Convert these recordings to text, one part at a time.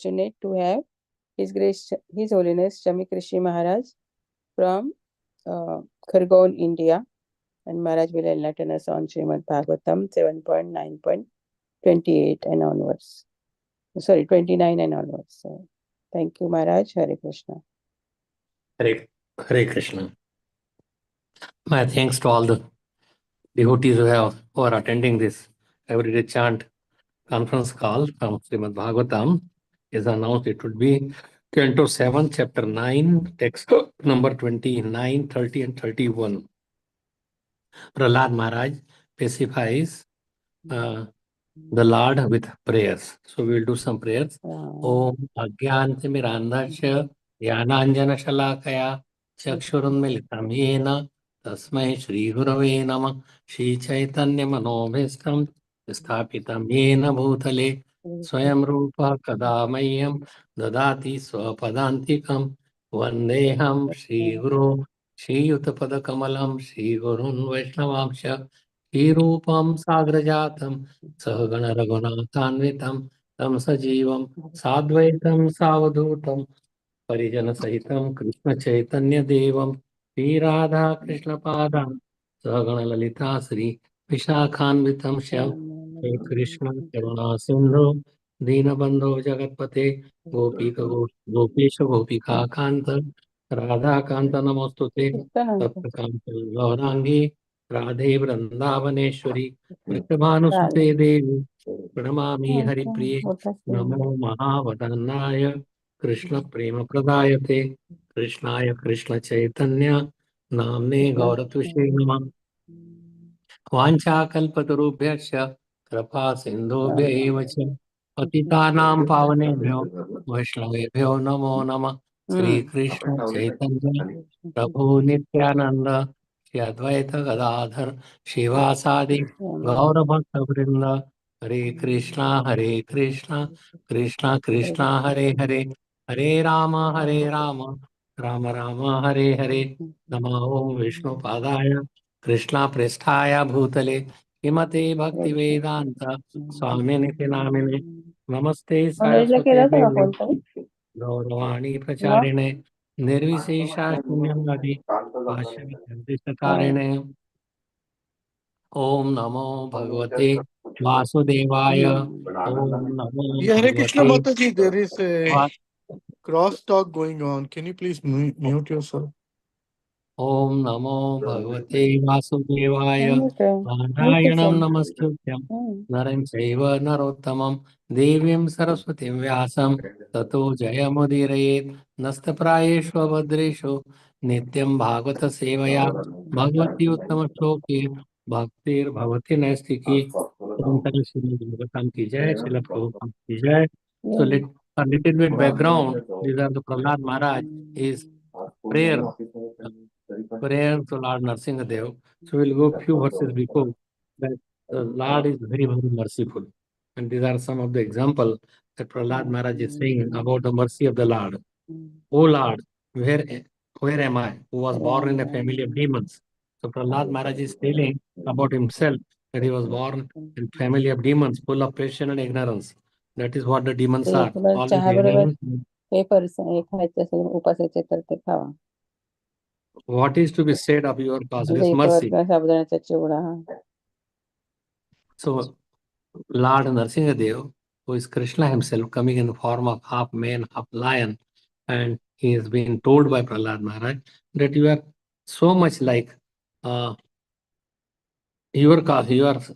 fortunate to have His Holiness Shami Krishi Maharaj from Khargone, India. And Maharaj will enlighten us on Srimad Bhagavatam 7.9.28 and onwards. Sorry, 29 and onwards. So, thank you, Maharaj. Hare Krishna. Hare Krishna. My thanks to all the devotees who are attending this everyday chant conference call from Srimad Bhagavatam. Is announced it would be Canto 7, Chapter 9, text number 29, 30 and 31. Prahlad Maharaj pacifies the Lord with prayers. So we will do some prayers. Om Agyantimirandhasya Dhyananjana Shalakaya Chakshurunmilitam Yena Tasmai Shri Gurave Namah Shri Chaitanya Manobhistam Sthapitam Yena Bhutale Swayam Rupa Kadamayyam Dadati Swapadantikam Vandeham Shri Guru Shri Yuttapada Kamalam Shri Gurun Vaishnavamsha Shri Sagrajatam Sahagana Raghunathanvitam Tam Sajivam Sadvaitam Savadutam Parijana Sahitam Krishna Chaitanya Devam Shri Radha Krishna Padam Sahagana Lalita Sri Vishakhanvitam Shyam Shri Krishna Karuna Sindhu Dinabandho Jagatpate Gopika Gopesha Gopika Kanta Radha Kanta Namostute Taptakanta Gaurangi Radhe Vrindavaneshwari Vrishabhanusute Devi Pranamami Haripriye Namo Mahavadannaya Krishna Prema Pradayate Krishnaya Krishna Chaitanya Namne Gauratushe Namah Vancha Kalpatarubhyasya Krapa Sindhubhya eva cha Patitanam Pavanebhyo Vaishnavebhyo Namo Namah Sri Krishna Chaitanya Prabhu Nityananda Shri Advaita Gadadhar Shivasadi Gaura Bhakta Vrinda Hare Krishna Krishna Krishna Hare Hare Hare Rama Rama Rama Hare Hare Namo Om Vishnu Padaya Krishna Prasthaya Bhutale Himate Bhakti Vedanta Swaminiti Namine Namaste Saraswate Devi Gauravani Pracharine Nirvisesha Shunyavadi Ashavitarine Om Namo Bhagavate Vasudevaya Om Namo Yeah, Hare Krishna Bhagavate Mataji, there is a crosstalk going on. Can you please mute yourself? Om Namo Bhagavate Vasudevaya Narayanam Namastutyam Naram Chaiva Narottamam Devim Saraswatim Vyasam Tato Jayamudiraye Nastaprayeshva Bhadreshu Nityam Bhagavata Sevaya Bhagavati Uttama Shloke Bhaktir Bhavati Naistiki Srimad Bhagavatam ki jai, Srila Prabhupada ki jai. So a little bit background. These are the Prahlad Maharaj is prayer to Lord Nrsimhadev. So we'll go few verses before that. The Lord is very, very merciful. And these are some of the examples that Prahlad Maharaj is saying about the mercy of the Lord. O Lord, where am I, who was born in a family of demons? So Prahlad Maharaj is telling about himself that he was born in a family of demons, full of passion and ignorance. That is what the demons are. What is to be said of your causeless mercy? So, Lord Nrsimhadev, who is Krishna himself, coming in the form of half man, half lion, and he is being told by Prahlad Maharaj that you are so much like your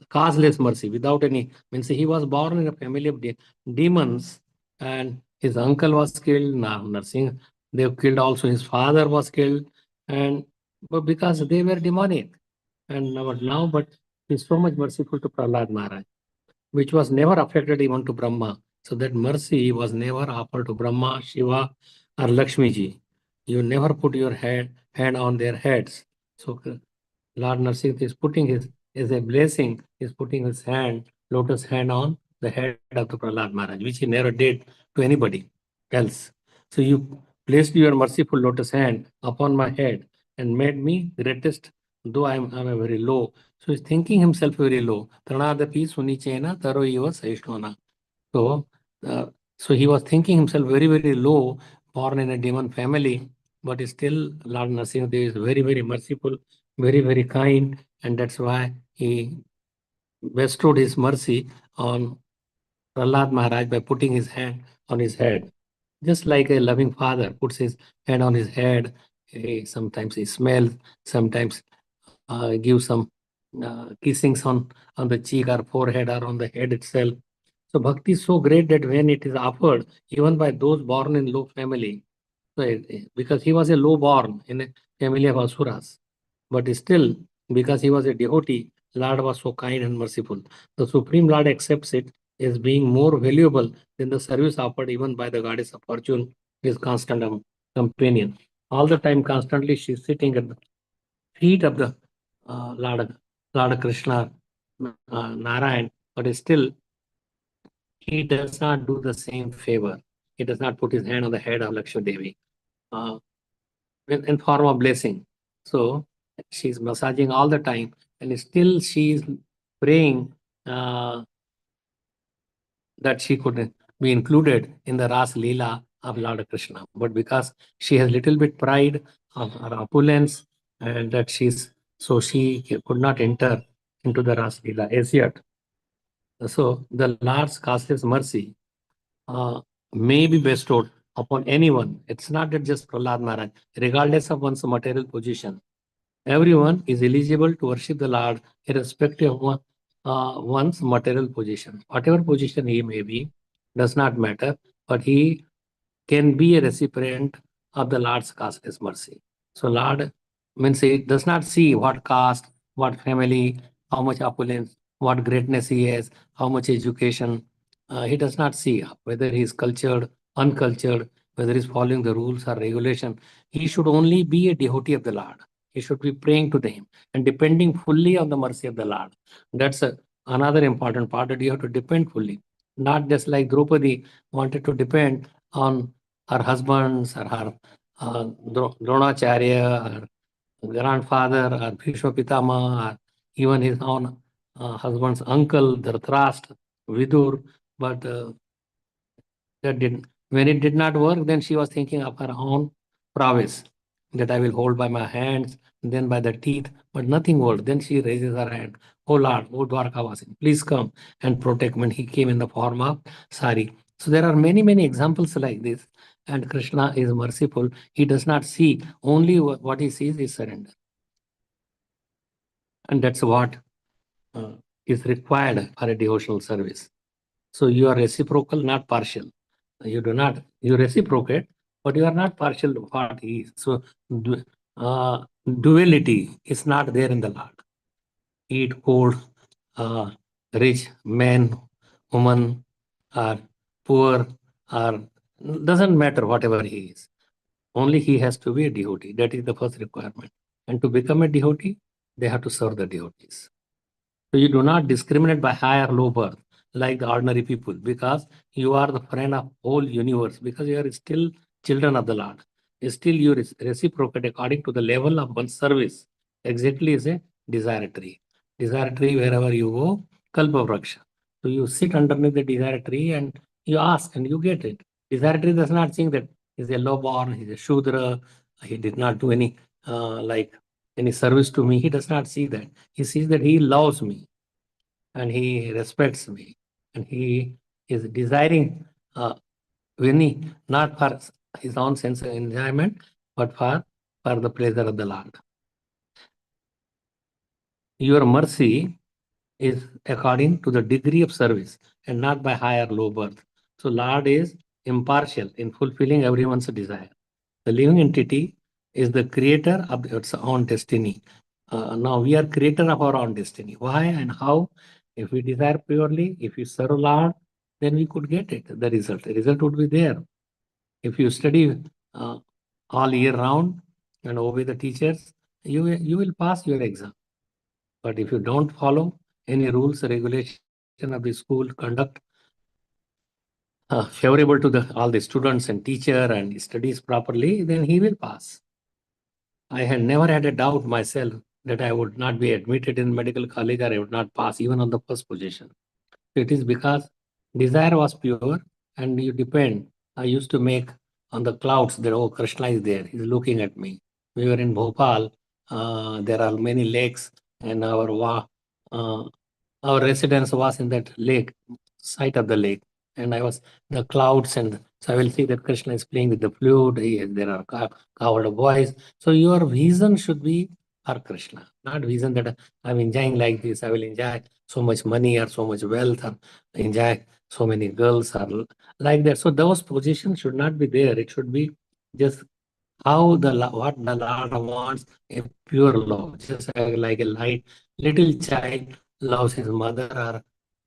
causeless mercy, without any, means he was born in a family of demons, and his uncle was killed. Now Narsingh, they killed also, his father was killed, but because they were demonic, and now but he's so much merciful to Prahlad Maharaj, which was never affected even to Brahma. So that mercy was never offered to Brahma, Shiva, or Lakshmi ji. You never put your hand on their heads. So Lord Nrsimha is putting is a blessing, is putting his lotus hand on the head of the Prahlad Maharaj, which he never did to anybody else. So you placed your merciful lotus hand upon my head and made me greatest, though I am a very low. So he's thinking himself very low. Pranadapi sunichena taro eva saishnona. So So he was thinking himself very, very low, born in a demon family, but still Lord Narasimhadev is very, very merciful, very, very kind, and that's why he bestowed his mercy on Prahlad Maharaj by putting his hand on his head. Just like a loving father puts his hand on his head, sometimes he smells, sometimes gives some kissings on the cheek or forehead or on the head itself. So bhakti is so great that when it is offered, even by those born in low family, so because he was a low born in a family of asuras, but still, because he was a devotee, Lord was so kind and merciful. The Supreme Lord accepts it as being more valuable than the service offered even by the goddess of fortune, his constant companion. All the time, constantly, she's sitting at the feet of the Lord Krishna, Narayan, but still, he does not do the same favor. He does not put his hand on the head of Lakshmi Devi in form of blessing. So she's massaging all the time, and still she's praying that she could be included in the Ras Leela of Lord Krishna. But because she has little bit pride of her opulence, and that she could not enter into the Ras Leela as yet. So the Lord's causeless mercy may be bestowed upon anyone. It's not that just Prahlad Maharaj, regardless of one's material position. Everyone is eligible to worship the Lord irrespective of one's material position. Whatever position he may be, does not matter, but he can be a recipient of the Lord's causeless mercy. So Lord means he does not see what caste, what family, how much opulence, what greatness he has, how much education. He does not see whether he is cultured, uncultured, whether he is following the rules or regulation. He should only be a devotee of the Lord. He should be praying to him and depending fully on the mercy of the Lord. That's another important part, that you have to depend fully. Not just like Draupadi wanted to depend on her husbands or her Dronacharya or grandfather or Bhishma Pitama or even his own husband's uncle, Dhritarashtra, Vidur. But when it did not work, then she was thinking of her own prowess, that I will hold by my hands, then by the teeth, but nothing worked. Then she raises her hand. Oh Lord, oh Dwarkavasin, please come and protect me. And he came in the form of sari. So there are many, many examples like this. And Krishna is merciful. He does not see, only what he sees is surrender. And that's what is required for a devotional service. So you are reciprocal, not partial. You reciprocate, but you are not partial to what he is. So duality is not there in the Lord. Eat, cold, rich, man, woman, or poor, or doesn't matter whatever he is. Only he has to be a devotee. That is the first requirement. And to become a devotee, they have to serve the devotees. So you do not discriminate by high or low birth like the ordinary people, because you are the friend of whole universe, because you are still children of the Lord. Still you reciprocate according to the level of one's service. Exactly as a desire tree. Desire tree, wherever you go, kalpa vraksha. So you sit underneath the desire tree and you ask and you get it. Desire tree does not think that he's a low born, he's a shudra, he did not do any any service to me. He does not see that. He sees that he loves me and he respects me and he is desiring winning not for his own sense of enjoyment, but for the pleasure of the Lord. Your mercy is according to the degree of service and not by high or low birth. So Lord is impartial in fulfilling everyone's desire. The living entity is the creator of its own destiny. Now we are creator of our own destiny. Why and how? If we desire purely, if we serve Lord, then we could get it, the result. The result would be there. If you study all year round and obey the teachers, you will pass your exam. But if you don't follow any rules, regulation of the school conduct, favorable to all the students and teacher and studies properly, then he will pass. I had never had a doubt myself that I would not be admitted in medical college or I would not pass even on the first position. It is because desire was pure and you depend. I used to make on the clouds that, oh, Krishna is there, he's looking at me. We were in Bhopal, there are many lakes, and our residence was in that lake, side of the lake, and I was the clouds, and so I will see that Krishna is playing with the flute. There are covered boys. So your vision should be for Krishna, not vision that I'm enjoying like this. I will enjoy so much money or so much wealth, or enjoy so many girls, or like that. So those positions should not be there. It should be just what the Lord wants, a pure love, just like a light little child loves his mother,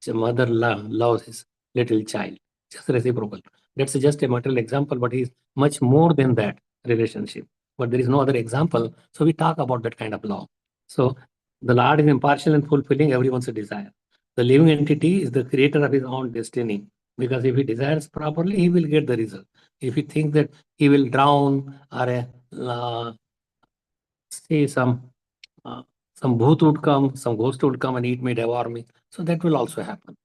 or mother loves his little child, just reciprocal. That's just a material example, but he's much more than that relationship. But there is no other example, so we talk about that kind of love. So the Lord is impartial and fulfilling everyone's desire. The living entity is the creator of his own destiny, because if he desires properly, he will get the result. If he thinks that he will drown, or say uh, some bhoot would come, some ghost would come and eat me, devour me. So that will also happen.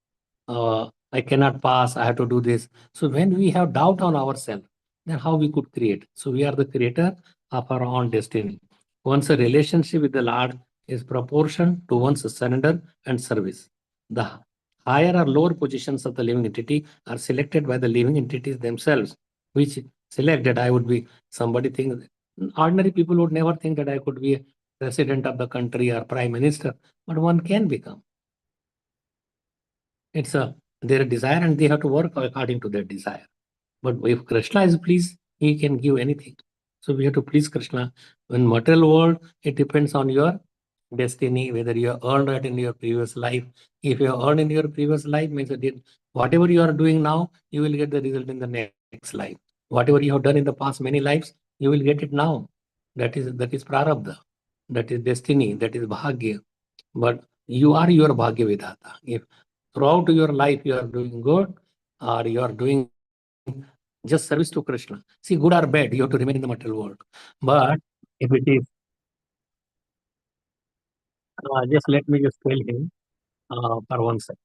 I cannot pass, I have to do this. So when we have doubt on ourselves, then how we could create? So we are the creator of our own destiny. Once a relationship with the Lord is proportion to one's surrender and service. The higher or lower positions of the living entity are selected by the living entities themselves, which select that I would be somebody thinks. Ordinary people would never think that I could be a president of the country or prime minister, but one can become. It's their desire, and they have to work according to their desire. But if Krishna is pleased, he can give anything. So we have to please Krishna. In material world, it depends on your destiny, whether you have earned it in your previous life. If you have earned in your previous life, means that whatever you are doing now, you will get the result in the next life. Whatever you have done in the past many lives, you will get it now. That is prarabdha. That is destiny. That is bhagya. But you are your bhagya vidhata. If throughout your life you are doing good, or you are doing just service to Krishna. See, good or bad, you have to remain in the material world. But if it is, just let me just tell him for one second.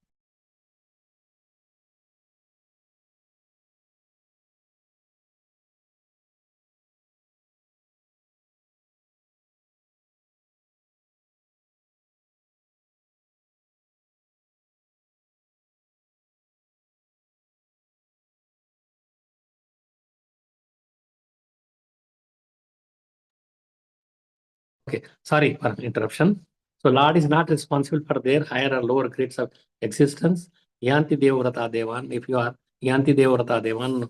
Okay, sorry for interruption. So Lord is not responsible for their higher or lower grades of existence. Yanti Devrata Devan, if you are Yanti Devrata Devan,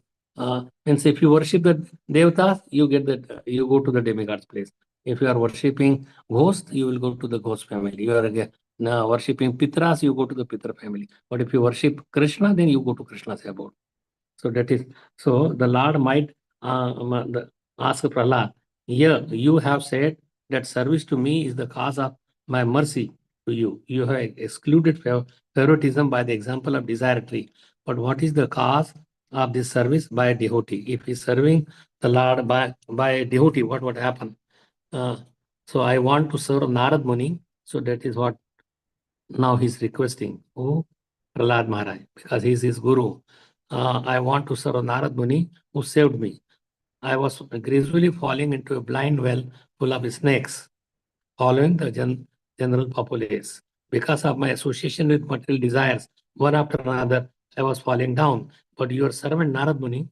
means if you worship the Devatas, you get that you go to the demigod's place. If you are worshipping ghost, you will go to the ghost family. You are worshipping Pitras, you go to the Pitra family. But if you worship Krishna, then you go to Krishna's abode. So that is so the Lord might ask Prahlad, here you have said that service to me is the cause of my mercy to you. You have excluded favoritism by the example of desire tree. But what is the cause of this service by a devotee? If he's serving the Lord by a devotee, what would happen? So I want to serve Narad Muni. So that is what now he's requesting. Oh, Prahlad Maharaj, because he's his guru. I want to serve Narad Muni who saved me. I was gradually falling into a blind well full of snakes, following the general populace. Because of my association with material desires, one after another, I was falling down. But your servant Narad Muni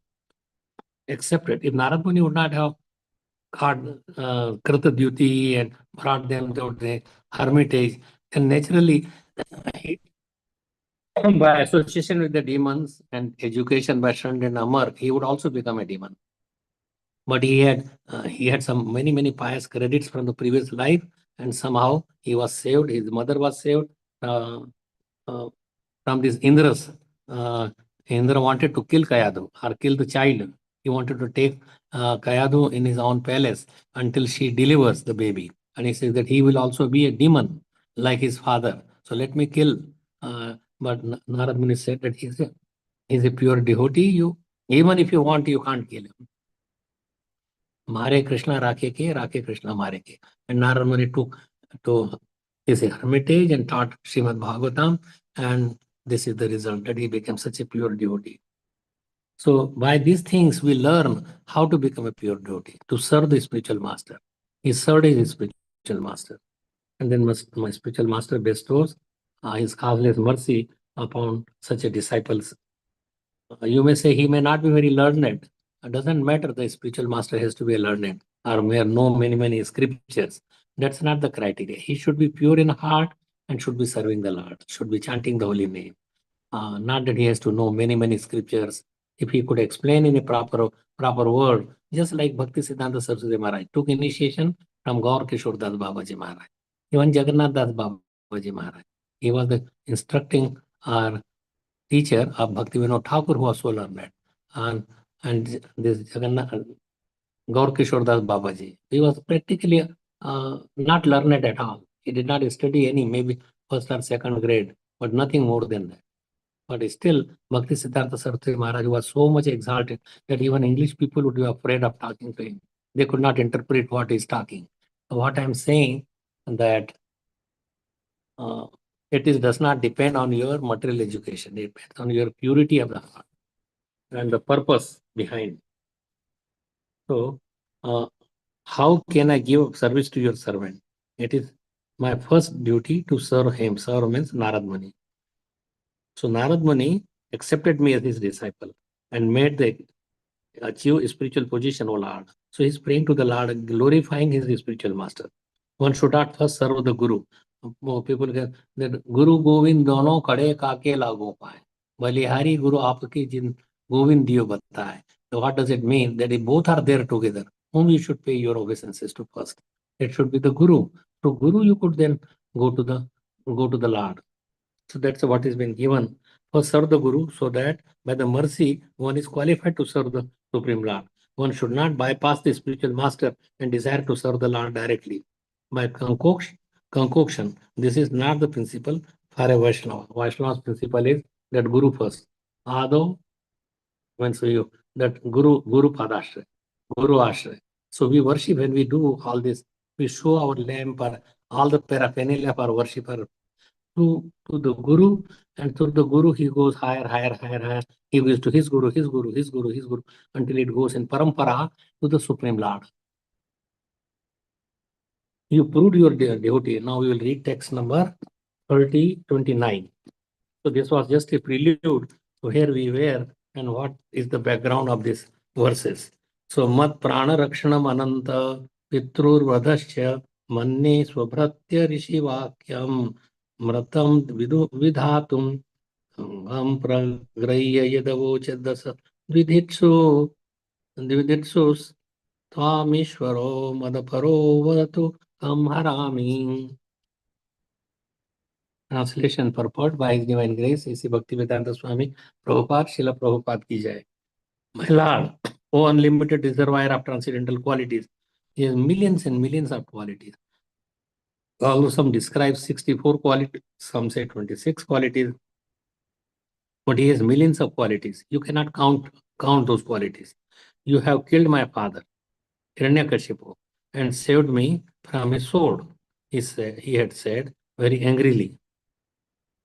accepted. If Narad Muni would not have got Krita duty and brought them to the hermitage, then naturally by association with the demons and education by Shand and Amar, he would also become a demon. But he had some many pious credits from the previous life, and somehow he was saved. His mother was saved uh, uh, from this Indra's. Indra wanted to kill Kayadu or kill the child. He wanted to take Kayadu in his own palace until she delivers the baby. And he says that he will also be a demon like his father. So let me kill. But Narad Muni said that he's a pure devotee. Even if you want, you can't kill him. Mare Krishna Rake Krishna Mare ke. And Narad Muni took to his hermitage and taught Srimad Bhagvatam, and this is the result that he became such a pure devotee. So by these things, we learn how to become a pure devotee, to serve the spiritual master. He served his spiritual master. And then my spiritual master bestows his causeless mercy upon such a disciples. You may say he may not be very learned. It doesn't matter. The spiritual master has to be learned or may know many scriptures. That's not the criteria. He should be pure in heart and should be serving the Lord, should be chanting the holy name. Not that he has to know many scriptures. If he could explain in a proper word, just like Bhakti Siddhanta Saraswati Maharaj took initiation from Gaur Kishore Das Babaji Maharaj. Even Jagannath Das Babaji Maharaj. He was the instructing our teacher of Bhakti Vinod Thakur, who was so learned. And this Jagannath Gaur Kishore Das Babaji, he was practically not learned at all. He did not study any, maybe first or second grade, but nothing more than that. But still, Bhakti Siddhanta Saraswati Maharaj was so much exalted that even English people would be afraid of talking to him. They could not interpret what he's talking. What I'm saying that does not depend on your material education. It depends on your purity of the heart and the purpose behind. So, how can I give service to your servant? It is my first duty to serve him. Serve means Narad Muni. So Narad Muni accepted me as his disciple and made the achieve spiritual position, O Lord. So he's praying to the Lord, glorifying his spiritual master. One should not first serve the Guru. People get that Guru Govind dono kade kaake lago paए. Balihari Guru aapki jin Govind diyo bataye. So what does it mean? That if both are there together, whom you should pay your obeisances to first? It should be the Guru. So Guru, you could then go to the Lord. So that's what is been given. First serve the Guru, so that by the mercy one is qualified to serve the Supreme Lord. One should not bypass the spiritual master and desire to serve the Lord directly. By concoction, this is not the principle for a Vaishnava. Vaishnava's principle is that Guru first. Ado means you that Guru Padashray, Guru Ashray. So we worship when we do all this. We show our lamp or all the paraphernalia for worshipper to the Guru, and through the Guru he goes higher. He goes to his Guru, until it goes in parampara to the Supreme Lord. You proved your devotee. Now we will read text number 3029. So this was just a prelude to here we were and what is the background of these verses. So mat prana rakshanam ananta pitrur vadasya manne swabhratya rishi vakyam mratam vidhatum am pragrahya yadavochadasa vidhitsu Twamishwaro madaparo vadatu tam harami. Translation purport by His Divine Grace, A.C. Bhaktivedanta Swami Prabhupada, Srila Prabhupada ki jai. My Lord, O unlimited reservoir of transcendental qualities, He has millions and millions of qualities. Although some describe 64 qualities, some say 26 qualities, but He has millions of qualities. You cannot count those qualities. You have killed my father, Hiranyakashipu, and saved me from his sword, he had said very angrily.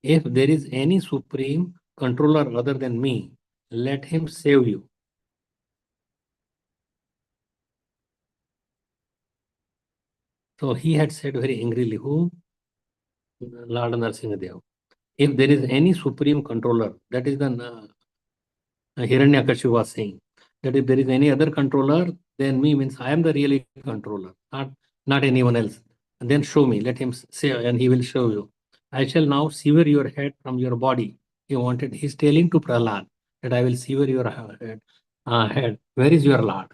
If there is any supreme controller other than me, let him save you. So he had said very angrily, who? Lord Narasimhadev. If there is any supreme controller, that is the Hiranyakashipu was saying, that if there is any other controller, then me means I am the really controller, not anyone else. And then show me, let him say, and he will show you. I shall now sever your head from your body. He's telling to Prahlad that I will sever your head. Where is your Lord?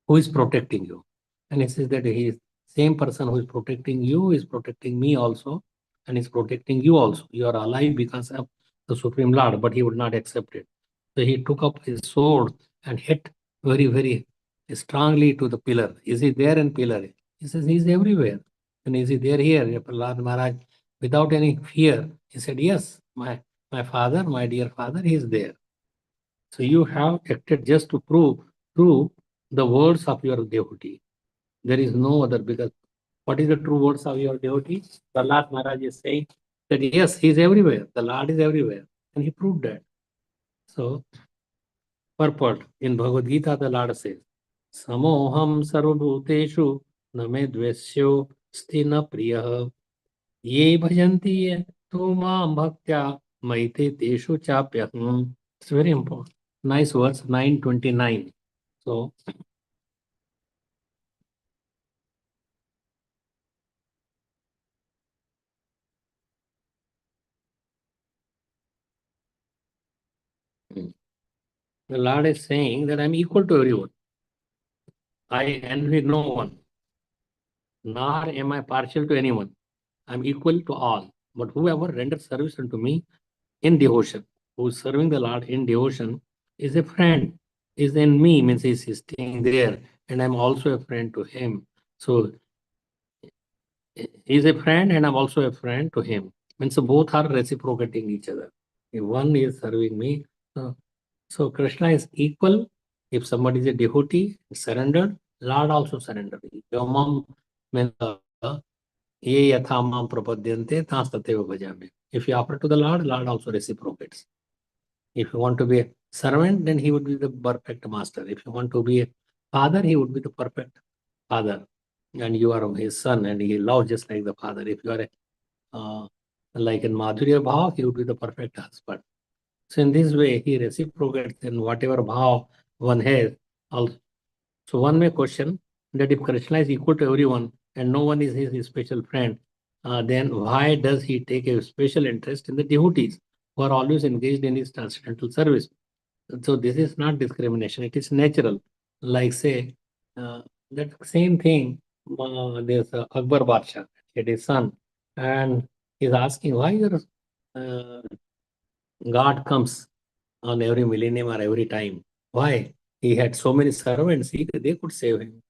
Who is protecting you? And he says that he is same person who is protecting you is protecting me also, and is protecting you also. You are alive because of the Supreme Lord, but he would not accept it. So he took up his sword and hit very strongly to the pillar. Is he there in pillar? He says he is everywhere. And is he there here? Prahlad Maharaj, without any fear, he said, yes, my father, my dear father, he is there. So you have acted just to prove the words of your devotee. There is no other, because what is the true words of your devotee? Prahlad Maharaj is saying that yes, he is everywhere. The Lord is everywhere. And he proved that. So purport in Bhagavad Gita, the Lord says, Samoham sarvabhuteshu na me dvesyo stina priyah ye bhajanti ye tu mam bhaktya maite teshu chapyaham. It's very important. Nice verse, 929. So, the Lord is saying that I'm equal to everyone. I envy no one, nor am I partial to anyone. I'm equal to all. But whoever renders service unto me in devotion, who is serving the Lord in devotion, is a friend, is in me, means he's staying there, and I'm also a friend to him. So he's a friend, and I'm also a friend to him. Means both are reciprocating each other. If one is serving me, so Krishna is equal. If somebody is a devotee, surrendered, Lord also surrendered. Yomam means ye yatha mam prapadyante tas tateva bhajami. If you offer to the Lord, Lord also reciprocates. If you want to be a servant, then he would be the perfect master. If you want to be a father, he would be the perfect father. And you are his son, and he loves just like the father. If you are like in Madhurya Bhav, he would be the perfect husband. So in this way, he reciprocates in whatever bhav one has. Also. So one may question that if Krishna is equal to everyone and no one is his special friend, then why does he take a special interest in the devotees who are always engaged in his transcendental service? So this is not discrimination; it is natural. Like say uh, that same thing. There's Akbar Badsha, he had his son, and he's asking why your uh, God comes on every millennium or every time. Why? He had so many servants, they could save him.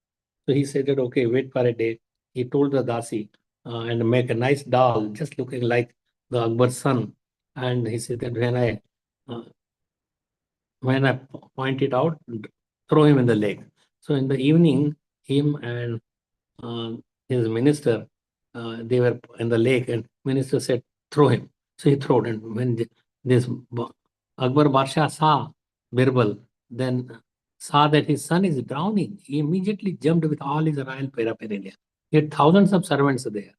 So he said that, okay, wait for a day. He told the Dasi and make a nice doll, just looking like the Akbar's son. And he said that uh, when I point it out, throw him in the lake. So in the evening, him and uh, his minister, they were in the lake, and minister said, throw him. So he threw, and when this Akbar Barsha saw Birbal, then saw that his son is drowning, he immediately jumped with all his royal paraphernalia. He had thousands of servants there,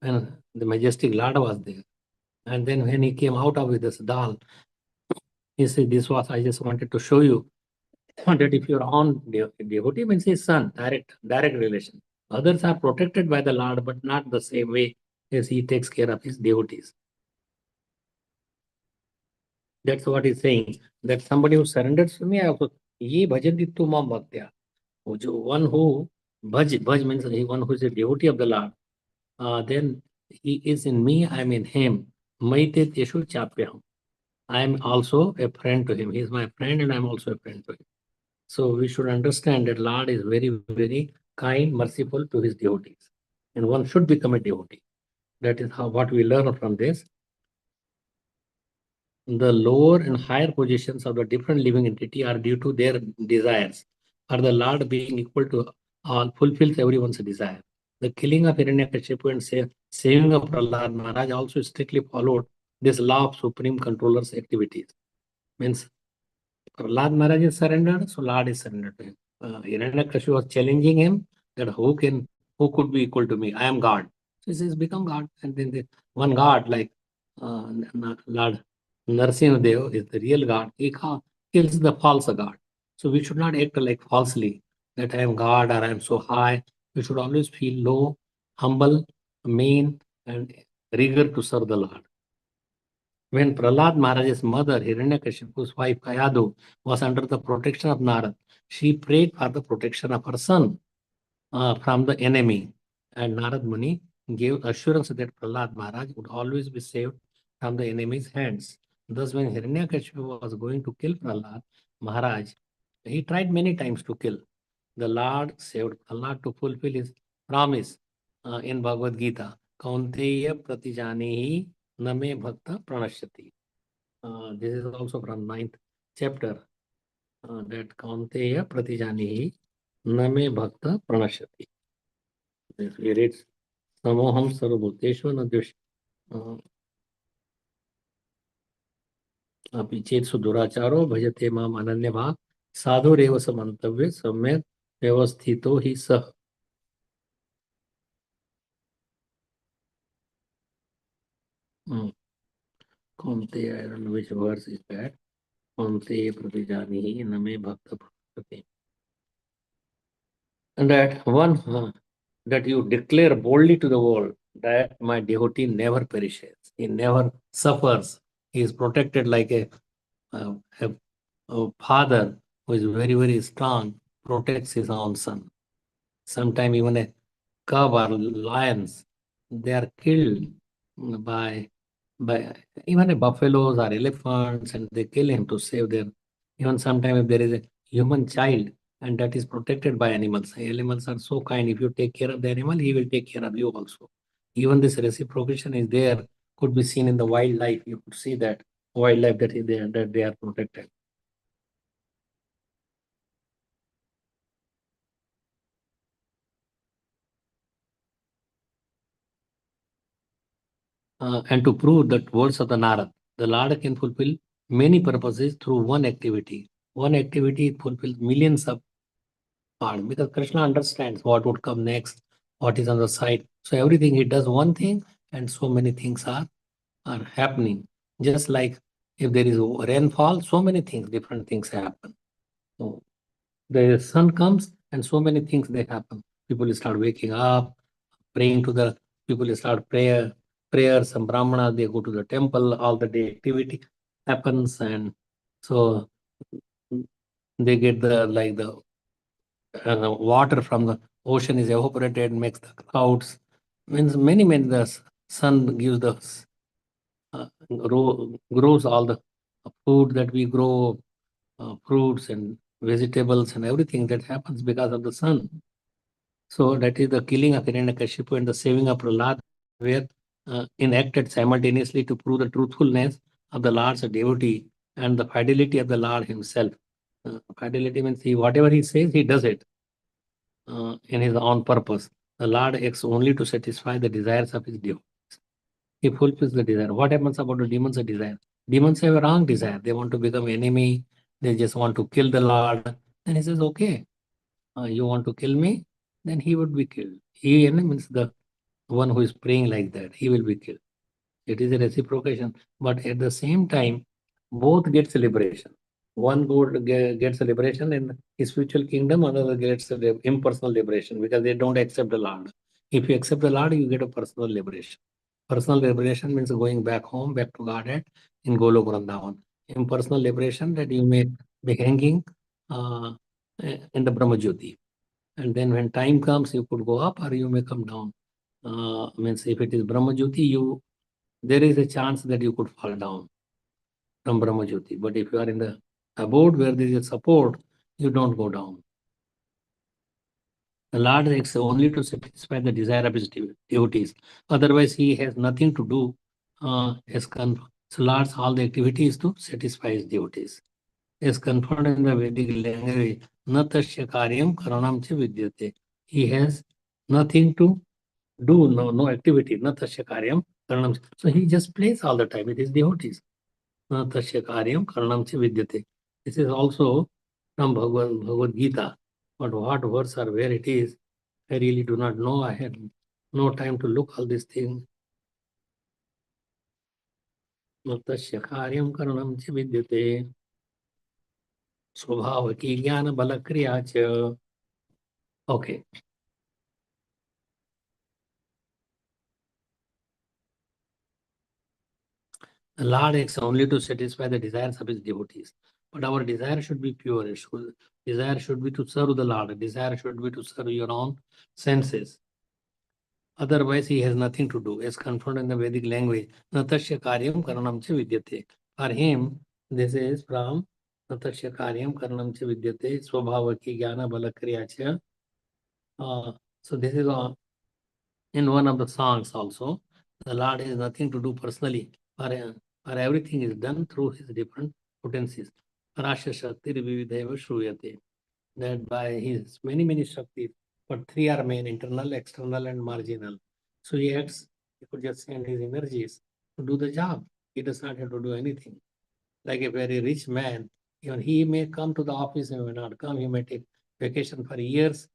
and the majestic Lord was there. And then when he came out of with this doll, he said, this was, I just wanted to show you that if you're on devotee means his son, direct relation. Others are protected by the Lord, but not the same way as he takes care of his devotees. That's what he's saying. That somebody who surrenders to me, I also ye bhajanti tu mam bhaktya. One who bhaj means one who is a devotee of the Lord. Then he is in me, I am in him. Maite teshu chapyam. I am also a friend to him. He is my friend, and I am also a friend to him. So we should understand that Lord is very, very kind, merciful to his devotees. And one should become a devotee. That is what we learn from this. The lower and higher positions of the different living entity are due to their desires. For the Lord being equal to all fulfills everyone's desire. The killing of Hiranyakashipu and saving of Prahlad Maharaj also strictly followed this law of supreme controller's activities. Means Prahlad Maharaj is surrendered, so Lord is surrendered to him. Hiranyakashipu was challenging him that who could be equal to me? I am God. So he says, become God. And then the one God like Lord Narsimhadev is the real God. He kills the false God. So we should not act like falsely that I am God or I am so high. We should always feel low, humble, mean, and eager to serve the Lord. When Prahlad Maharaj's mother, Hiranyakashipu's wife Kayadu, was under the protection of Narad, she prayed for the protection of her son from the enemy. And Narad Muni gave assurance that Prahlad Maharaj would always be saved from the enemy's hands. Thus, when Hiranyakashipu was going to kill Prahlad Maharaj, he tried many times to kill. The Lord saved Prahlad to fulfill his promise in Bhagavad Gita. Kaunteya pratijanihi name bhakta pranashyati. This is also from 9th chapter. That Kaunteya pratijanihi name bhakta pranashyati. If we read Samoham Sarvabhuteshu Nadvish. अपि चेत्सु दुराचारो भजते माम अनन्यभाक् साधुरेव स मन्तव्ये सम्यक् व्यवस्थितो हि सः. कौन्तेय, I don't know which verse is that. कौन्तेय प्रतिजानीहि न मे भक्त भक्ति. And that one that you declare boldly to the world that my devotee never perishes, he never suffers, he is protected like uh, a, a father who is very, very strong, protects his own son. Sometimes even a cub or lions, they are killed by even a buffaloes or elephants, and they kill him to save their. Even sometimes if there is a human child and that is protected by animals, animals are so kind. If you take care of the animal, he will take care of you also. Even this reciprocation is there, could be seen in the wildlife. You could see that wildlife that is there, that they are protected. And to prove that words of the Narad, the Lord can fulfill many purposes through one activity. One activity fulfills millions of parts because Krishna understands what would come next, what is on the side. So everything he does one thing, and so many things are happening. Just like if there is rainfall, so many things, different things happen. So the sun comes, and so many things they happen. People start waking up, praying to the people start prayers, some brahmanas they go to the temple, all the day activity happens, and so they get the water from the ocean is evaporated, makes the clouds. Means many the sun gives the grows all the food that we grow, fruits and vegetables and everything that happens because of the sun. So that is the killing of Hiranyakashipu and the saving of Prahlad were enacted simultaneously to prove the truthfulness of the Lord's devotee and the fidelity of the Lord himself. Fidelity means whatever he says, he does it in his own purpose. The Lord acts only to satisfy the desires of his devotees. He fulfills the desire. What happens about the demons of desire? Demons have a wrong desire. They want to become enemy. They just want to kill the Lord. And he says, okay, you want to kill me? Then he would be killed. He means the one who is praying like that, he will be killed. It is a reciprocation. But at the same time, both get liberation. One gets a liberation in his spiritual kingdom, another gets impersonal liberation because they don't accept the Lord. If you accept the Lord, you get a personal liberation. Personal liberation means going back home, back to Godhead in Golok Vrindavan. Impersonal liberation that you may be hanging in the Brahma Jyoti. And then when time comes, you could go up or you may come down. Means if it is Brahma Jyoti, there is a chance that you could fall down from Brahma Jyoti. But if you are in the abode where there is a support, you don't go down. The Lord acts only to satisfy the desire of his devotees. Otherwise, he has nothing to do. So Lord's all the activity is to satisfy his devotees. Is confirmed in the Vedic language, natasya karyam karanam cha vidyate. He has nothing to do, no activity, natasya karyam karanam. So he just plays all the time with his devotees. Natasya karyam karanam cha vidyate. This is also from Bhagavad Gita. But what verse or where it is, I really do not know. I had no time to look all these things. Natasya karyam karanam cha vidyate. स्वभाव की ज्ञान बल क्रिया च. Okay. The Lord acts only to satisfy the desires of his devotees. But our desire should be pure. Desire should be to serve the Lord. Desire should be to serve your own senses. Otherwise, he has nothing to do. As confirmed in the Vedic language, natasya karyam karanam cha vidyate. For him, this is from natasya karyam karanam cha vidyate swabhava ki jnana bala kriya cha. So this is in one of the songs also. The Lord has nothing to do personally, for everything is done through his different potencies. Parasya Shakti Vivideva Shruyate. That by his many Shaktis, but three are main: internal, external, and marginal. So he acts, he could just send his energies to do the job. He does not have to do anything. like a very rich man. Even he may come to the office and may not come. He may take vacation for years.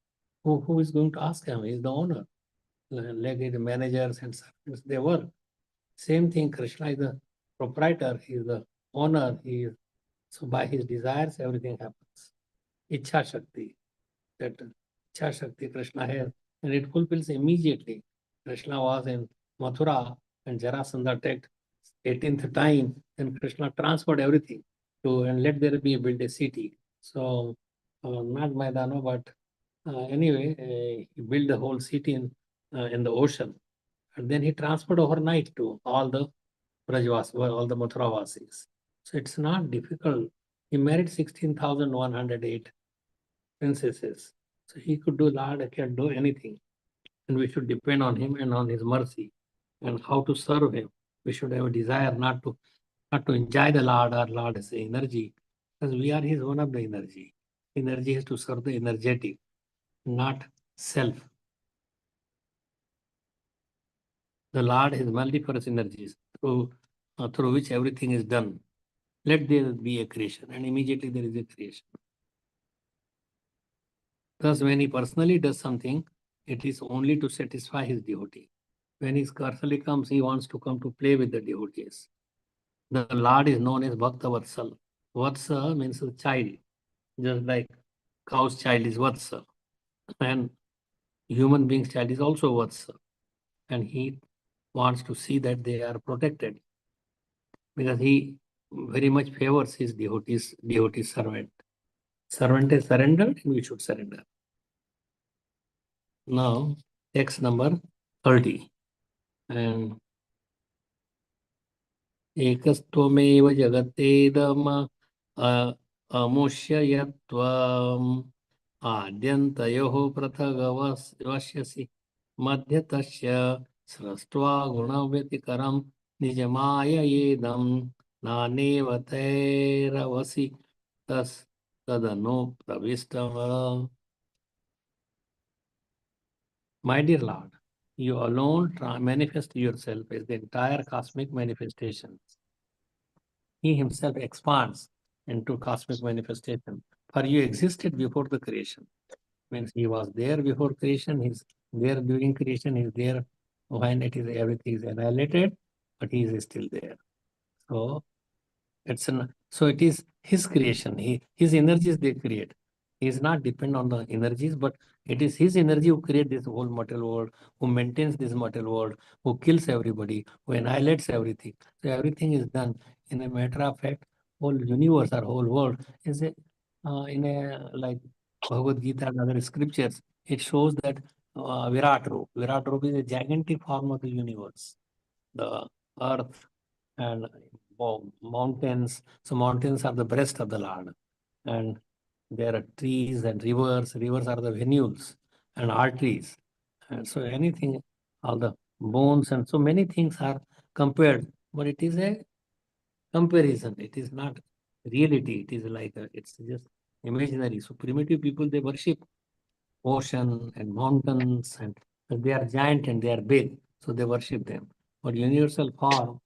Who is going to ask him? He is the owner. Like the managers and servants, they work. Same thing, Krishna is the proprietor, he is the owner. So by his desires, everything happens. Ichha Shakti, that Ichha Shakti Krishna has, and it fulfills immediately. Krishna was in Mathura and Jarasandha attacked 18th time, and Krishna transferred everything to and let there be build a city. So not Maidano, but anyway, he built the whole city in the ocean. And then he transferred overnight to all the Brajvasis, all the Mathuravasis. So it's not difficult. He married 16,108 princesses. So he could do, Lord can do anything. And we should depend on him and on his mercy and how to serve him. We should have a desire not to enjoy the Lord or Lord as energy, because we are his one of the energy. Energy is to serve the energetic, not self. The Lord has multiple energies through which everything is done. Let there be a creation, and immediately there is a creation. Thus, when he personally does something, it is only to satisfy his devotee. When he personally comes, he wants to come to play with the devotees. The Lord is known as Bhakta Vatsal. Vatsa means a child, just like cow's child is Vatsa, and human being's child is also Vatsa. And he wants to see that they are protected, because he very much favors his devotee servant. Servant is surrendered, and we should surrender. Now, text number 30. And ekastvameva jagatedam amushya yatvam adyantayoho prathagavasyasi madhyatasya srastva gunavyatikaram nijamaya yedam nanevatairavasi tas tadanu pravistam. My dear Lord, you alone manifest yourself as the entire cosmic manifestation. He himself expands into cosmic manifestation. For you existed before the creation. Means he was there before creation, he's there during creation, he's there when everything is annihilated, but he is still there. So it is his creation. His energies they create. He is not dependent on the energies, but it is his energy who creates this whole material world, who maintains this material world, who kills everybody, who annihilates everything. So everything is done. In a matter of fact, whole universe or whole world is in a like Bhagavad Gita and other scriptures. It shows that Virat Rup. Virat Rup is a gigantic form of the universe. The earth and mountains. So mountains are the breast of the Lord. And there are trees and rivers. Rivers are the venules and arteries. And so anything, all the bones and so many things are compared. But it is a comparison. It is not reality. It is like, it's just imaginary. So primitive people, they worship ocean and mountains, and they are giant and they are big. So they worship them. But universal form,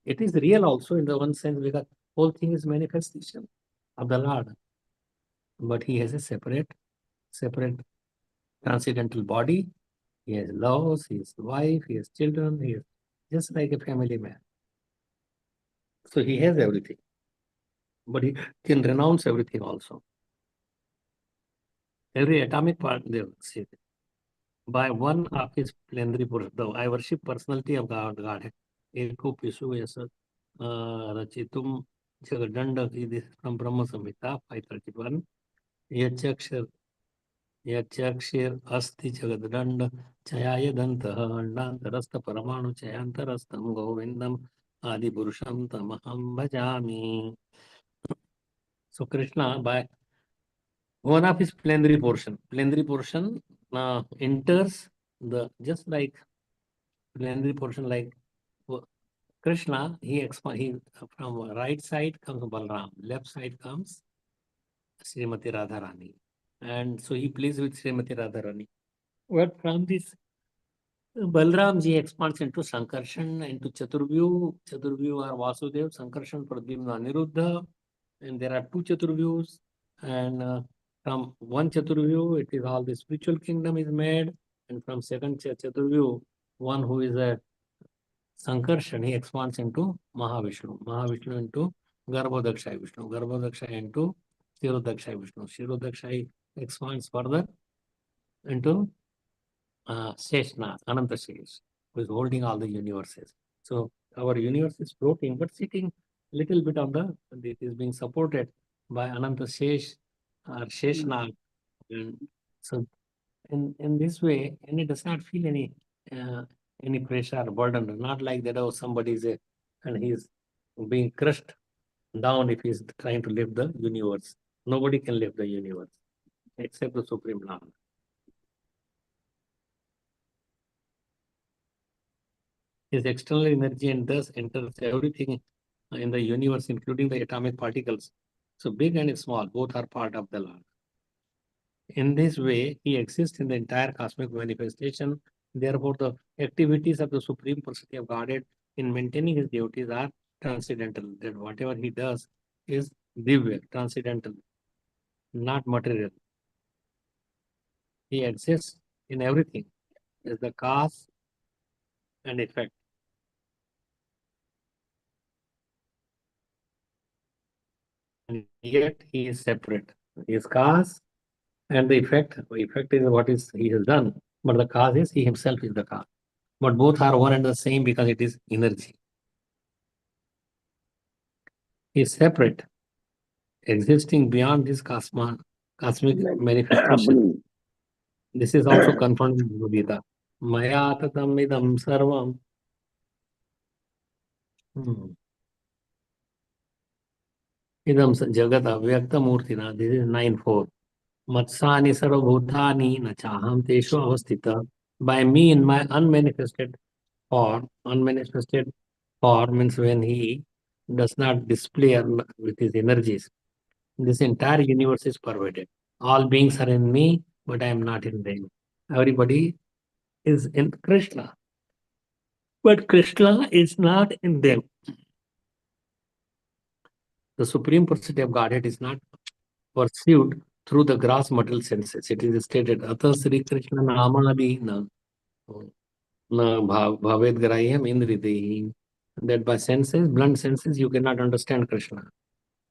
it is real also in the one sense, because whole thing is manifestation of the Lord. But he has a separate transcendental body. He has laws, he has wife, he has children, he is just like a family man. So he has everything. But he can renounce everything also. Every atomic part, they say, by one of his plenary Purusha, though I worship personality of God. Eko Pisu Yasa Rachitum Jagadanda, this is from Brahma Samhita 531. Yachakshir Asti Jagadanda Chayaya Dantah Andantarasta Paramanu Chayantarastam Govindam Adi Purusham Tamaham Bhajami. So Krishna, by one of his plenary portion enters the, just like plenary portion, like Krishna, he from right side comes Balram, left side comes Srimati Radharani. And so he plays with Srimati Radharani. But from this Balramji expands into Sankarshan, into Chaturvyu or Vasudev, Sankarshan, Pradyumna, Aniruddha, and there are two Chaturvyus, and from one Chaturvyu, it is all the spiritual kingdom is made, and from second Chaturvyu, one who is a Sankarshan, he expands into Mahavishnu into Garbhodakshai Vishnu, Garbhodakshai into Shirodakshai Vishnu, Shirodakshai expands further into Seshnath, Ananta Shesh, who is holding all the universes. So our universe is floating, but sitting little bit on it is being supported by Ananta Shesh or Sheshnath. And so in this way, and it does not feel any pressure or burden, not like that, oh, somebody is and he's being crushed down if he's trying to lift the universe. Nobody can lift the universe except the Supreme Lord. His external energy and thus enters everything in the universe, including the atomic particles. So big and small, both are part of the Lord. In this way, he exists in the entire cosmic manifestation. Therefore, the activities of the Supreme Personality of Godhead in maintaining his duties are transcendental. That whatever he does is divya, transcendental, not material. He exists in everything as the cause and effect. And yet he is separate. He is cause and the effect is what is he has done, but the cause is he himself is the cause. But both are one and the same because it is energy. He is separate, existing beyond this cosmic manifestation. This is also confirmed in the Gita. Maya tatam idam sarvam. Idam jagat avyakta murtina. This is 9.4. Matsani sarvabhutani na chaham teshu avastita. By me in my unmanifested form means when he does not display with his energies. This entire universe is pervaded. All beings are in me, but I am not in them. Everybody is in Krishna, but Krishna is not in them. The Supreme Personality of Godhead is not perceived through the gross material senses. It is stated, Atha Sri Krishna Namadi na bhaved graham indridehi. That by senses, blunt senses, you cannot understand Krishna.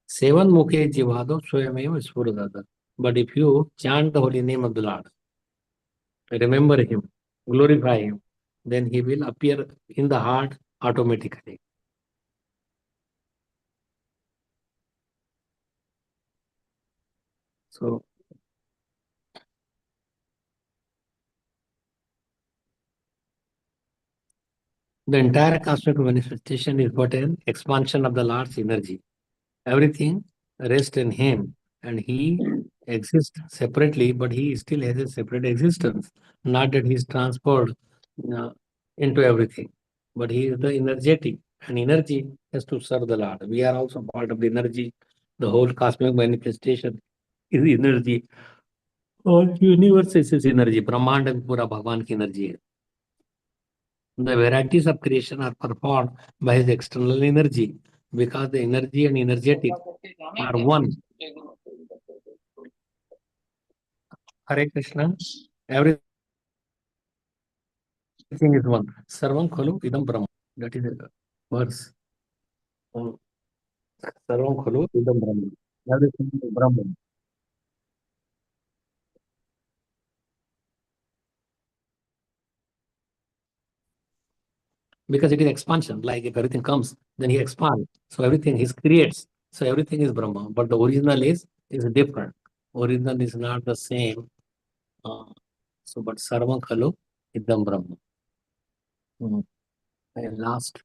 Sevan mukhe jivado swayameva sfuradada. But if you chant the holy name of the Lord, remember him, glorify him, then he will appear in the heart automatically. So the entire cosmic manifestation is but an expansion of the Lord's energy. Everything rests in him and he exists separately, but he still has a separate existence. Not that he is transferred into everything, but he is the energetic, and energy has to serve the Lord. We are also part of the energy. The whole cosmic manifestation is energy. All universe is energy. Brahmand and pura Bhagwan ki energy hai. The varieties of creation are performed by his external energy because the energy and energetic are one. Hare Krishna. Everything is one. Sarvam khalu idam Brahma. That is a verse. Sarvam khalu idam Brahma. Everything is Brahma. Because it is expansion. Like if everything comes, then he expands. So everything he creates. So everything is Brahma. But the original is different. Original is not the same. So, but Sarvam khalu idam Brahma. And last.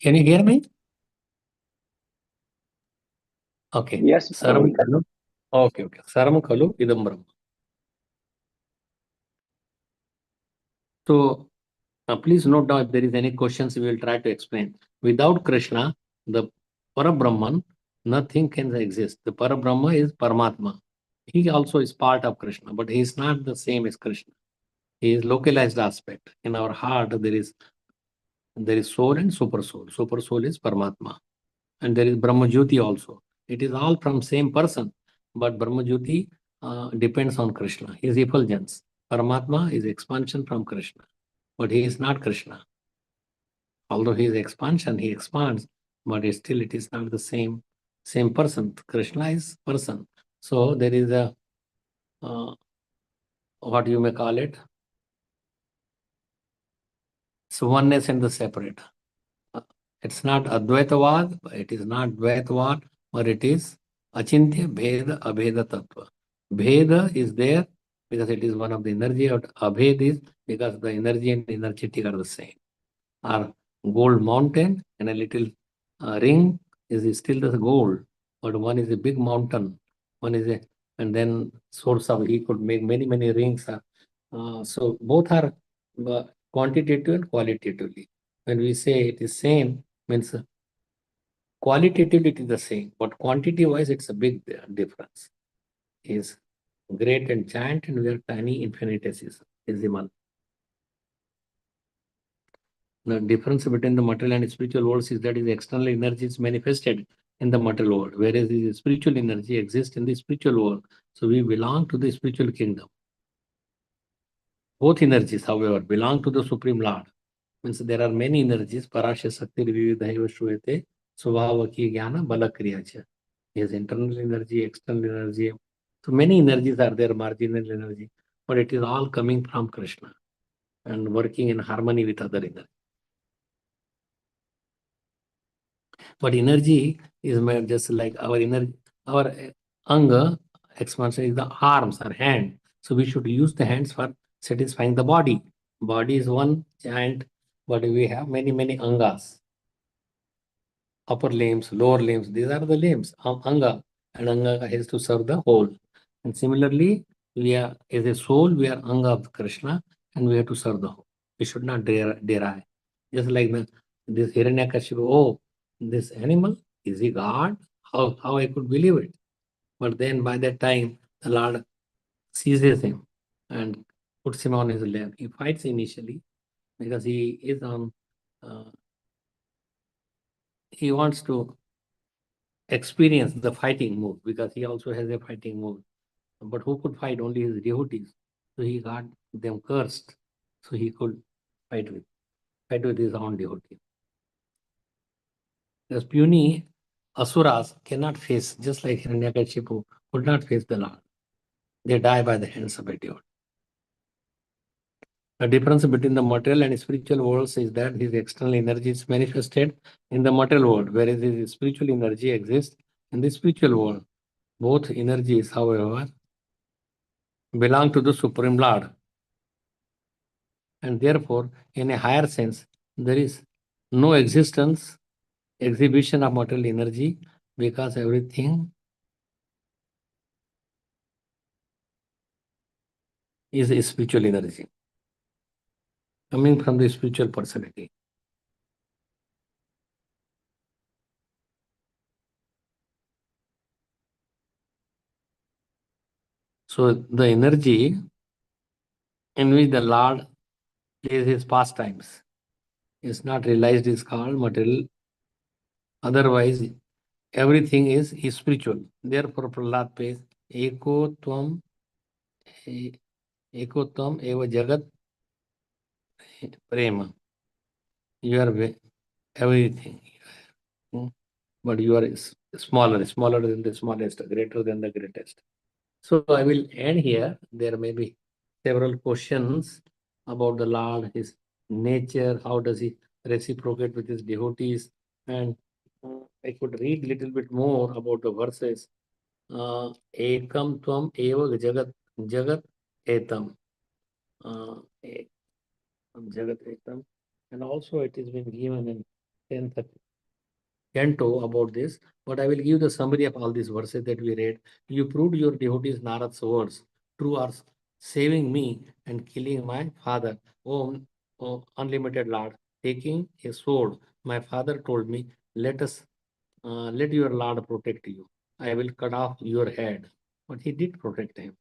Can you hear me? Okay. Yes. Sarvam khalu. Okay. Sarvam khalu idam Brahma. So Now, please note down if there is any questions, we will try to explain. Without Krishna, the Parabrahman, nothing can exist. The Parabrahma is Paramatma. He also is part of Krishna, but he is not the same as Krishna. He is localized aspect. In our heart, there is soul and super soul. Super soul is Paramatma. And there is Brahma Jyoti also. It is all from same person, but Brahma Jyoti depends on Krishna. His effulgence. Paramatma is expansion from Krishna, but he is not Krishna. Although he is expansion, he expands, but still it is not the same person. Krishna is person. So there is a what you may call it. So oneness and the separate. It's not Advaitavad, it is not Dvaitavad, but it is Achintya Bheda Abheda Tattva. Bheda is there because it is one of the energy, of Abhed is because the energy and energetic are the same. Our gold mountain and a little ring is still the gold, but one is a big mountain, one is a, and then source of, he could make many, many rings. So both are quantitative and qualitatively. When we say it is same, means qualitatively it is the same, but quantity wise it's a big difference. He is great and giant, and we are tiny infinitesimal. The difference between the material and spiritual worlds is that is external energy is manifested in the material world, whereas the spiritual energy exists in the spiritual world. So we belong to the spiritual kingdom. Both energies, however, belong to the Supreme Lord. Means there are many energies. Parasya Sakti Vividhaiva Shruyate Svabhavaki Jnana Balakriya cha. Yes, internal energy, external energy. So many energies are there, marginal energy, but it is all coming from Krishna and working in harmony with other energy. But energy is just like our energy, our anga expansion is the arms or hand. So we should use the hands for satisfying the body. Body is one giant, but we have many, many angas. Upper limbs, lower limbs, these are the limbs, anga, and anga has to serve the whole. And similarly, we are as a soul, we are anga of Krishna, and we have to serve the whole. We should not derive. Just like this Hiranyakashipu, oh, this animal, is he God? How I could believe it? But then by that time, the Lord seizes him and puts him on his lap. He fights initially because he is on, he wants to experience the fighting mood because he also has a fighting mood. But who could fight? Only his devotees. So he got them cursed. So he could fight with his own devotee. Because puny asuras cannot face, just like Hiranyakashipu could not face the Lord. They die by the hands of a devotee. The difference between the material and spiritual worlds is that his external energy is manifested in the material world, whereas his spiritual energy exists in the spiritual world. Both energies, however, belong to the Supreme Lord. And therefore, in a higher sense, there is no exhibition of material energy because everything is a spiritual energy coming from the spiritual personality. So the energy in which the Lord plays his pastimes is not realized is called material. Otherwise, everything is spiritual. Therefore, Prahlad says, Ekotvam eva jagat prema. You are everything. But you are smaller than the smallest, greater than the greatest. So I will end here. There may be several questions about the Lord, his nature, how does he reciprocate with his devotees, and I could read little bit more about the verses. Ekam tvam eva jagat etam. Jagat etam. And also it has been given in 10th canto about this, but I will give the summary of all these verses that we read. You proved your devotees Narad's words, true are saving me and killing my father. Oh, unlimited Lord, taking a sword. My father told me, let your Lord protect you. I will cut off your head. But he did protect him.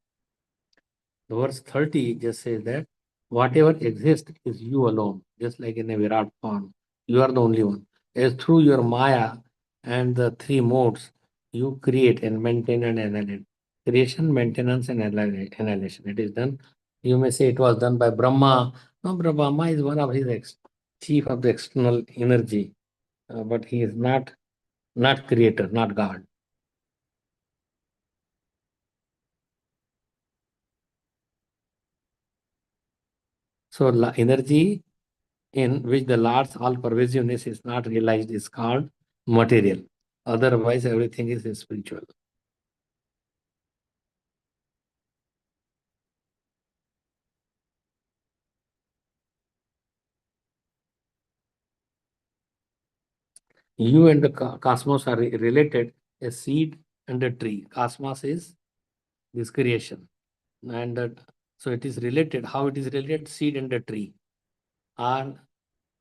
The verse 30 just says that whatever exists is you alone, just like in a Virat form. You are the only one. As through your Maya and the three modes, you create and maintain and annihilate. Creation, maintenance, and annihilation. It is done. You may say it was done by Brahma. No, Brahma is one of his chief of the external energy, but he is not creator, not God. So energy in which the Lord's all-pervasiveness is not realized is called material. Otherwise, everything is spiritual. You and the cosmos are related, a seed and a tree. Cosmos is this creation. And so it is related. How it is related? Seed and a tree are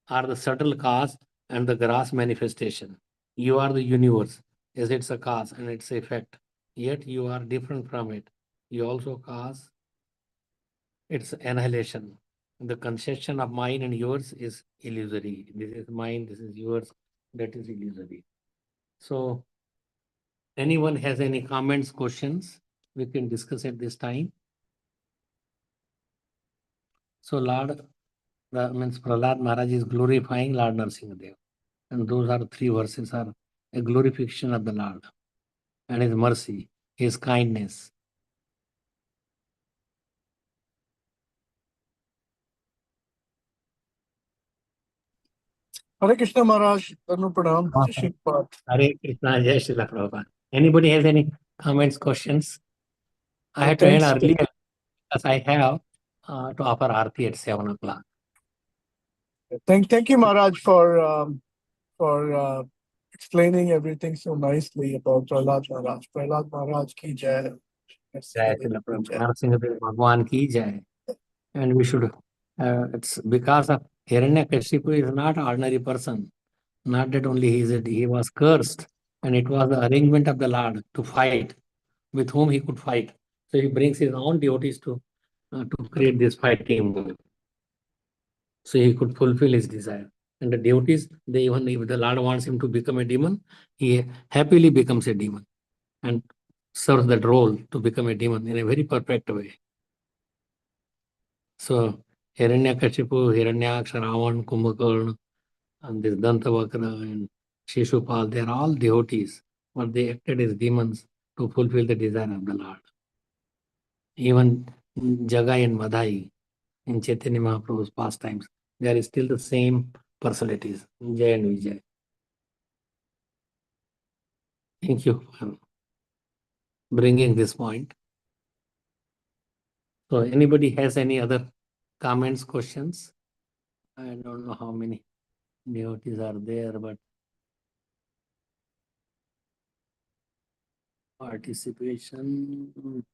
the subtle cause and the gross manifestation. You are the universe, as it's a cause and its effect. Yet you are different from it. You also cause its annihilation. The conception of mine and yours is illusory. This is mine, this is yours, that is illusory. So, anyone has any comments, questions, we can discuss at this time. So, Lord, means Prahlad Maharaj is glorifying Lord Narasimhadev. And those are 3 verses are a glorification of the Lord and his mercy, his kindness. Hare Krishna Maharaj, Danu Pranam, Shishikpat. Hare Krishna, Jai Srila Prabhupada. Anybody has any comments, questions? I had to end Thanks. earlier because I have to offer Aarti at 7 o'clock. Thank you, Maharaj, for explaining everything so nicely about Prahlad Maharaj. Prahlad Maharaj ki jai. Jai Srila Prabhupada. Narasimhadev Bhagwan ki jai. And we should, it's because of Hiranyakashipu is not an ordinary person. Not that only he was cursed, and it was the arrangement of the Lord to fight with whom he could fight. So he brings his own devotees to create this fighting move. So he could fulfill his desire. And the devotees, they even if the Lord wants him to become a demon, he happily becomes a demon and serves that role to become a demon in a very perfect way. So Hiranyakashipu, Hiranyaksha, Ravan, Kumbhakarna, and this Dantavakra and Shishupal, they are all devotees, but they acted as demons to fulfill the desire of the Lord. Even Jagai and Madhai in Chaitanya Mahaprabhu's pastimes, they are still the same personalities, Jai and Vijay. Thank you for bringing this point. So anybody has any other comments, questions? I don't know how many devotees are there, but participation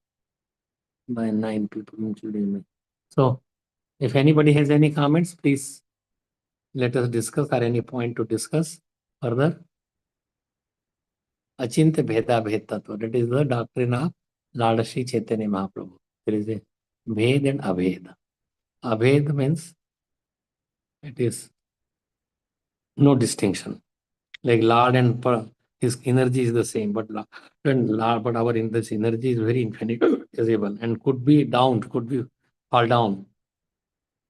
by 9 people, including me. So if anybody has any comments, please let us discuss or any point to discuss further. Achintya Bheda Bhed Tattva. That is the doctrine of Lord Shri Chaitanya Mahaprabhu. There is a Bhed and Abhed. Abhed means it is no distinction. Like Lord and his energy is the same, but our this energy is very infinitesimal and could be down, could be fall down.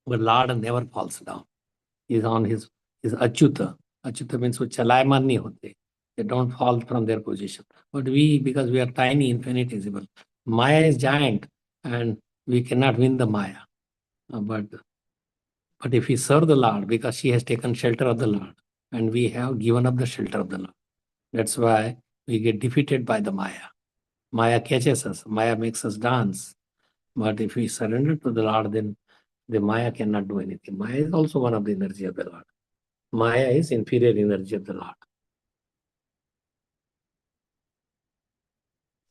But Lord never falls down. He is on his Achyuta. Achyuta means wo chalayaman nahi hote. They don't fall from their position. But we, because we are tiny, infinitesimal, Maya is giant and we cannot win the Maya. But if we serve the Lord, because she has taken shelter of the Lord, and we have given up the shelter of the Lord, that's why we get defeated by the Maya. Maya catches us. Maya makes us dance. But if we surrender to the Lord, then the Maya cannot do anything. Maya is also one of the energy of the Lord. Maya is inferior energy of the Lord.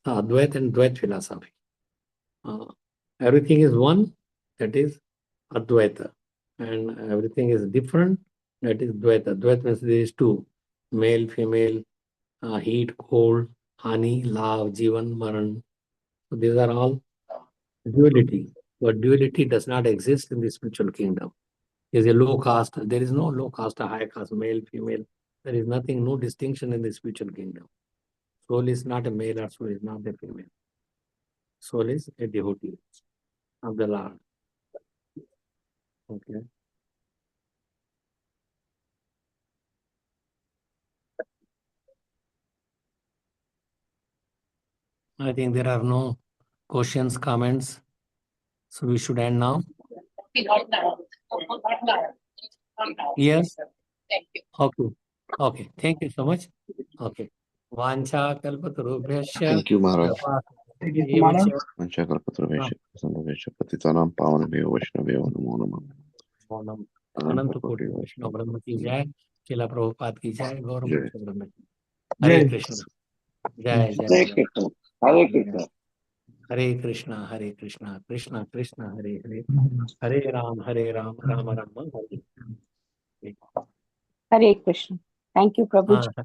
Advaita and Dvaita philosophy. Everything is one, that is Advaita. and everything is different. That is Dvaita. Dvaita means there is two, male, female, heat, cold, Hani, love, Jivan, Maran. So these are all duality. But duality does not exist in the spiritual kingdom. There is a low caste. There is no low caste or high caste, male, female. There is nothing, no distinction in the spiritual kingdom. Soul is not a male or soul is not a female. Soul is a devotee of the Lord. Okay. I think there are no questions, comments. So we should end now. Yes. Okay. Okay. Thank you so much. Okay. Vancha kalpatarubhyasya. Thank you, Maharaj. Namo Namo अनंत कोटि वैष्णव ब्रह्म की जय, शिला प्रभुपाद की जय, गौरव जय। वैष्णव ब्रह्म की हरे कृष्ण। जय जय हरे कृष्ण हरे कृष्ण हरे कृष्णा कृष्णा कृष्णा हरे हरे, हरे Ram Ram Ram Hare Hare. Hare Krishna. Thank you, Prabhuji. हाँ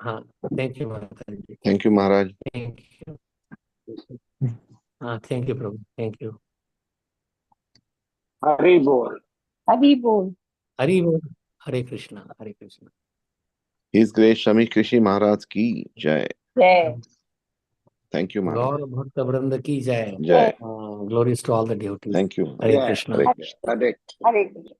हाँ, थैंक यू माता जी, Thank you, Maharaj. Thank you. हाँ, थैंक यू प्रभु, थैंक यू। हरि बोल Hari Bol. हरि बोल, हरे कृष्णा हरे Krishna. His Grace Shami Krishi Maharaj ki jai. Jai. Thank you, Maharaj. गौर भक्त वृंद की जय। Jai. Glories to all the devotees. Thank you. हरे जय कृष्णा। Hare Krishna. हरे Hare Krishna.